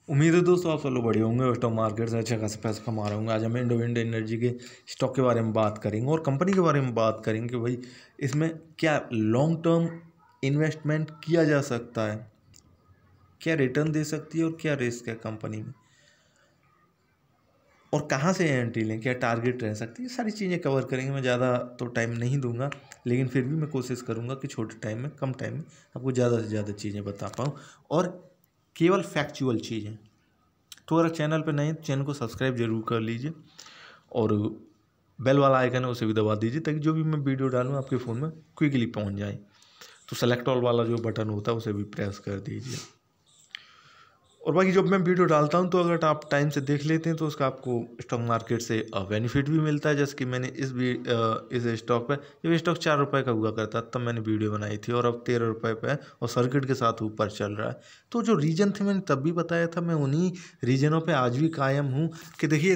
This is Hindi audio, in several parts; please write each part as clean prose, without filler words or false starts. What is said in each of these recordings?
उम्मीद है दोस्तों आप सब लोग बढ़िया होंगे, स्टॉक मार्केट से अच्छा खासा पैसा कमा रहे होंगे। आज हम इंडोविंड एनर्जी के स्टॉक के बारे में बात करेंगे और कंपनी के बारे में बात करेंगे कि भाई इसमें क्या लॉन्ग टर्म इन्वेस्टमेंट किया जा सकता है, क्या रिटर्न दे सकती है और क्या रिस्क है कंपनी में, और कहाँ से एंट्री लें, क्या टारगेट रह सकती है। ये सारी चीज़ें कवर करेंगे। मैं ज़्यादा तो टाइम नहीं दूंगा, लेकिन फिर भी मैं कोशिश करूंगा कि छोटे टाइम में, कम टाइम में आपको ज़्यादा से ज़्यादा चीज़ें बता पाऊँ और केवल फैक्चुअल चीज़ें। तो अगर चैनल पर नए, चैनल को सब्सक्राइब जरूर कर लीजिए और बेल वाला आइकन है उसे भी दबा दीजिए, ताकि जो भी मैं वीडियो डालूँ आपके फ़ोन में क्विकली पहुंच जाए। तो सेलेक्ट ऑल वाला जो बटन होता है उसे भी प्रेस कर दीजिए। और बाकी जब मैं वीडियो डालता हूं तो अगर आप टाइम से देख लेते हैं तो उसका आपको स्टॉक मार्केट से बेनिफिट भी मिलता है। जैसे कि मैंने इस स्टॉक पे, जब स्टॉक 4 रुपये का हुआ करता तब मैंने वीडियो बनाई थी और अब 13 रुपये पे है और सर्किट के साथ ऊपर चल रहा है। तो जो रीजन थे मैंने तब भी बताया था, मैं उन्हीं रीजनों पर आज भी कायम हूँ कि देखिए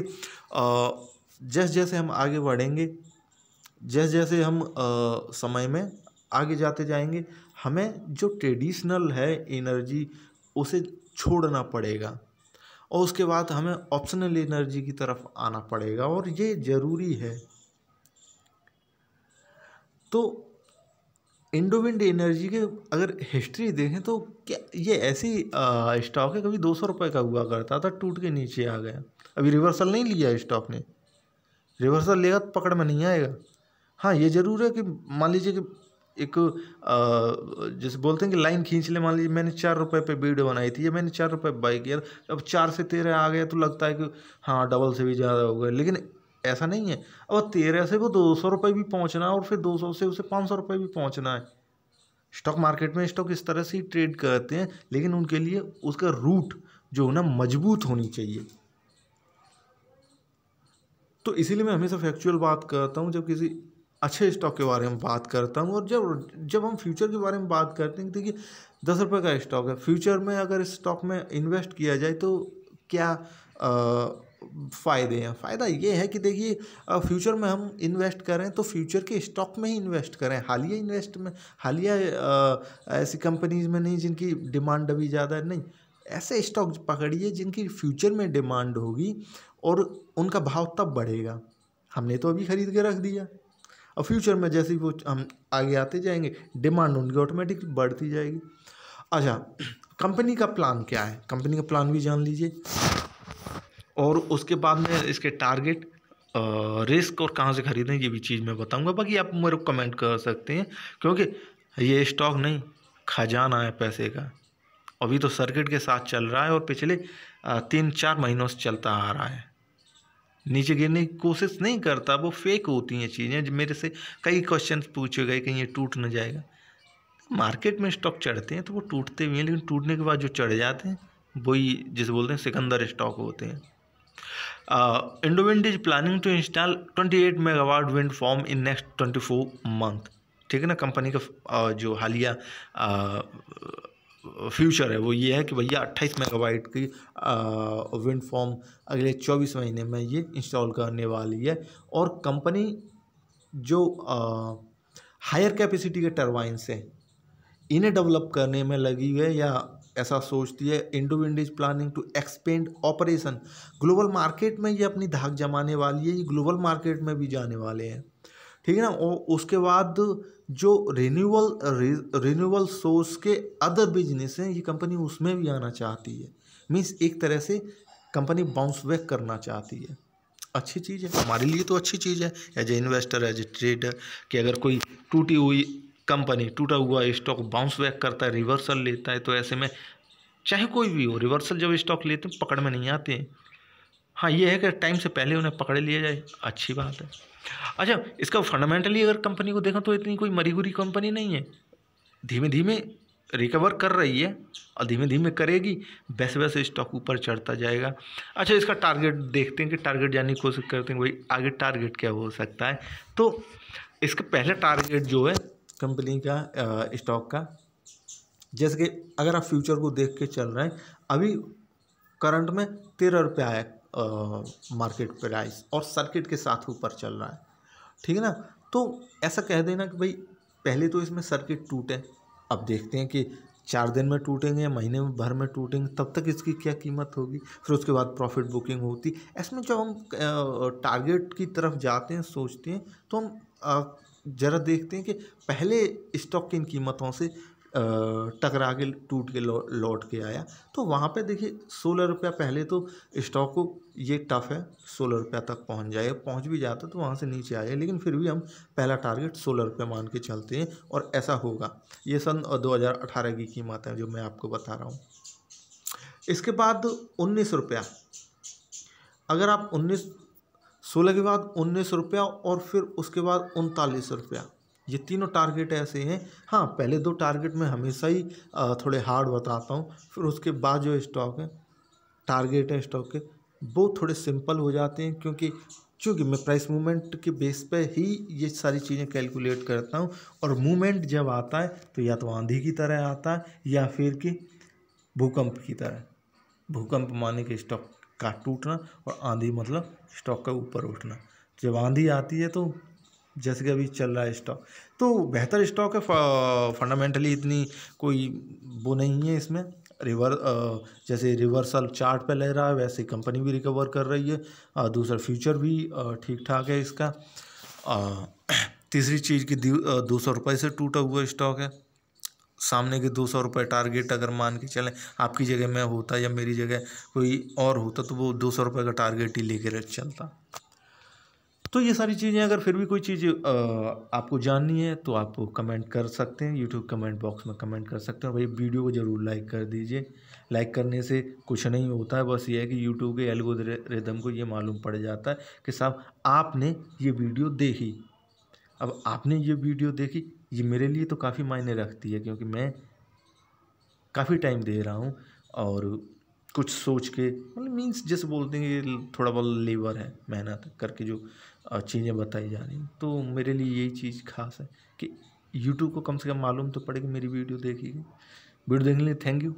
जैसे जैसे हम आगे बढ़ेंगे, जैसे जैसे हम समय में आगे जाते जाएंगे, हमें जो ट्रेडिशनल है एनर्जी उसे छोड़ना पड़ेगा और उसके बाद हमें ऑप्शनल एनर्जी की तरफ आना पड़ेगा, और ये ज़रूरी है। तो इंडोविंड एनर्जी के अगर हिस्ट्री देखें तो क्या ये ऐसी स्टॉक है, कभी 200 रुपये का हुआ करता था, टूट के नीचे आ गया। अभी रिवर्सल नहीं लिया स्टॉक ने, रिवर्सल लेगा तो पकड़ में नहीं आएगा। हाँ ये ज़रूर है कि मान लीजिए कि एक जैसे बोलते हैं कि लाइन खींच ले। मान लीजिए मैंने 4 रुपये पे वीडियो बनाई थी, या मैंने 4 रुपये बाई किया, अब 4 से 13 आ गया तो लगता है कि हाँ डबल से भी ज़्यादा हो गया, लेकिन ऐसा नहीं है। अब 13 से वो 200 रुपये भी पहुँचना है और फिर 200 से उसे 500 रुपये भी पहुँचना है। स्टॉक मार्केट में स्टॉक इस तरह से ही ट्रेड करते हैं, लेकिन उनके लिए उसका रूट जो है ना मजबूत होनी चाहिए। तो इसीलिए मैं हमेशा फैक्चुअल बात करता हूँ जब किसी अच्छे स्टॉक के बारे में बात करता हूँ। और जब जब हम फ्यूचर के बारे में बात करते हैं, देखिए 10 रुपये का स्टॉक है, फ्यूचर में अगर इस स्टॉक में इन्वेस्ट किया जाए तो क्या फ़ायदे हैं। फ़ायदा ये है कि देखिए फ्यूचर में हम इन्वेस्ट करें तो फ्यूचर के स्टॉक में ही इन्वेस्ट करें, हालिया इन्वेस्ट में, हालिया ऐसी कंपनीज में नहीं जिनकी डिमांड अभी ज़्यादा है, नहीं। ऐसे स्टॉक पकड़िए जिनकी फ्यूचर में डिमांड होगी और उनका भाव तब बढ़ेगा। हमने तो अभी खरीद के रख दिया, और फ्यूचर में जैसे ही वो हम आगे आते जाएंगे डिमांड उनकी ऑटोमेटिक बढ़ती जाएगी। अच्छा, कंपनी का प्लान क्या है, कंपनी का प्लान भी जान लीजिए, और उसके बाद में इसके टारगेट, रिस्क और कहाँ से खरीदें ये भी चीज़ मैं बताऊंगा। बाकी आप मेरे को कमेंट कर सकते हैं, क्योंकि ये स्टॉक नहीं खजाना है पैसे का। अभी तो सर्किट के साथ चल रहा है और पिछले 3-4 महीनों से चलता आ रहा है। नीचे गिरने की कोशिश नहीं करता, वो फेक होती हैं चीज़ें। मेरे से कई क्वेश्चन पूछे गए कहीं ये टूट न जाएगा। मार्केट में स्टॉक चढ़ते हैं तो वो टूटते भी हैं, लेकिन टूटने के बाद जो चढ़ जाते हैं वही जिसे बोलते हैं सिकंदर स्टॉक होते हैं। Indowind is planning to install 28 megawatt wind farm in next 24 month. ठीक है ना। कंपनी का जो हालिया फ्यूचर है वो ये है कि भैया 28 मेगावाट की विंड फार्म अगले 24 महीने में ये इंस्टॉल करने वाली है। और कंपनी जो हायर कैपेसिटी के टरबाइन्स हैं इन्हें डेवलप करने में लगी हुई है, या ऐसा सोचती है। Indowind is planning to expand operation global market में, ये अपनी धाक जमाने वाली है, ये ग्लोबल मार्केट में भी जाने वाले हैं। ठीक है ना। और उसके बाद जो रिन्यूएबल सोर्स के अदर बिजनेस हैं, ये कंपनी उसमें भी आना चाहती है। मीन्स एक तरह से कंपनी बाउंस बैक करना चाहती है। अच्छी चीज़ है, हमारे लिए तो अच्छी चीज़ है as a investor, as a trader, कि अगर कोई टूटी हुई कंपनी, टूटा हुआ स्टॉक बाउंस बैक करता है, रिवर्सल लेता है, तो ऐसे में चाहे कोई भी हो, रिवर्सल जब स्टॉक लेते हैं पकड़ में नहीं आते हैं। हाँ ये है कि टाइम से पहले उन्हें पकड़ लिया जाए, अच्छी बात है। अच्छा, इसका फंडामेंटली अगर कंपनी को देखा तो इतनी कोई मरी हुई कंपनी नहीं है, धीमे धीमे रिकवर कर रही है और धीमे धीमे करेगी, वैसे वैसे स्टॉक ऊपर चढ़ता जाएगा। अच्छा, इसका टारगेट देखते हैं कि टारगेट जानने की कोशिश करते हैं, भाई आगे टारगेट क्या हो सकता है। तो इसका पहला टारगेट जो है कंपनी का स्टॉक का, जैसे कि अगर आप फ्यूचर को देख के चल रहे हैं, अभी करंट में 13 रुपये आया मार्केट प्राइस और सर्किट के साथ ऊपर चल रहा है। ठीक है ना। तो ऐसा कह देना कि भाई पहले तो इसमें सर्किट टूटे, अब देखते हैं कि 4 दिन में टूटेंगे या महीने में भर में टूटेंगे, तब तक इसकी क्या कीमत होगी। फिर उसके बाद प्रॉफिट बुकिंग होती। इसमें जब हम टारगेट की तरफ जाते हैं, सोचते हैं, तो हम ज़रा देखते हैं कि पहले स्टॉक किन कीमतों से टकरा के टूट के लौट के आया। तो वहाँ पे देखिए 16 रुपया पहले तो स्टॉक को ये टफ है 16 रुपया तक पहुँच जाएगा, पहुँच भी जाता तो वहाँ से नीचे आएगा, लेकिन फिर भी हम पहला टारगेट 16 रुपया मान के चलते हैं और ऐसा होगा। ये सन 2018 की कीमत है जो मैं आपको बता रहा हूँ। इसके बाद 19 रुपया, अगर आप 16 के बाद 19 रुपया और फिर उसके बाद 39 रुपया, ये तीनों टारगेट ऐसे हैं। हाँ, पहले 2 टारगेट मैं हमेशा ही थोड़े हार्ड बताता हूँ, फिर उसके बाद जो स्टॉक है टारगेट है स्टॉक के, वो थोड़े सिंपल हो जाते हैं, क्योंकि मैं प्राइस मूवमेंट के बेस पे ही ये सारी चीज़ें कैलकुलेट करता हूँ। और मूवमेंट जब आता है तो या तो आंधी की तरह आता है या फिर कि भूकंप की तरह। भूकंप माने कि स्टॉक का टूटना और आंधी मतलब स्टॉक का ऊपर उठना। जब आंधी आती है तो जैसे कि अभी चल रहा है स्टॉक, तो बेहतर स्टॉक है। फंडामेंटली इतनी कोई वो नहीं है इसमें। जैसे रिवर्सल चार्ट पे ले रहा है, वैसे कंपनी भी रिकवर कर रही है। दूसरा फ्यूचर भी ठीक ठाक है इसका। तीसरी चीज़ की 200 रुपये से टूटा हुआ स्टॉक है। सामने के 200 रुपये टारगेट अगर मान के चलें, आपकी जगह मैं होता या मेरी जगह कोई और होता तो वो 200 रुपये का टारगेट ही लेकर चलता। तो ये सारी चीज़ें, अगर फिर भी कोई चीज़ आपको जाननी है तो आप कमेंट कर सकते हैं, यूट्यूब कमेंट बॉक्स में कमेंट कर सकते हैं। भाई वीडियो को ज़रूर लाइक कर दीजिए। लाइक करने से कुछ नहीं होता है, बस ये है कि यूट्यूब के एल्गोरिदम को ये मालूम पड़ जाता है कि साहब आपने ये वीडियो देखी। अब आपने ये वीडियो देखी, ये मेरे लिए तो काफ़ी मायने रखती है, क्योंकि मैं काफ़ी टाइम दे रहा हूँ और कुछ सोच के, मतलब मीन्स जैसे बोलते हैं ये थोड़ा बहुत लेबर है, मेहनत करके जो चीज़ें बताई जा रही हैं। तो मेरे लिए यही चीज़ खास है कि यूट्यूब को कम से कम मालूम तो पड़े कि मेरी वीडियो देखी गई। वीडियो देखने के लिए थैंक यू।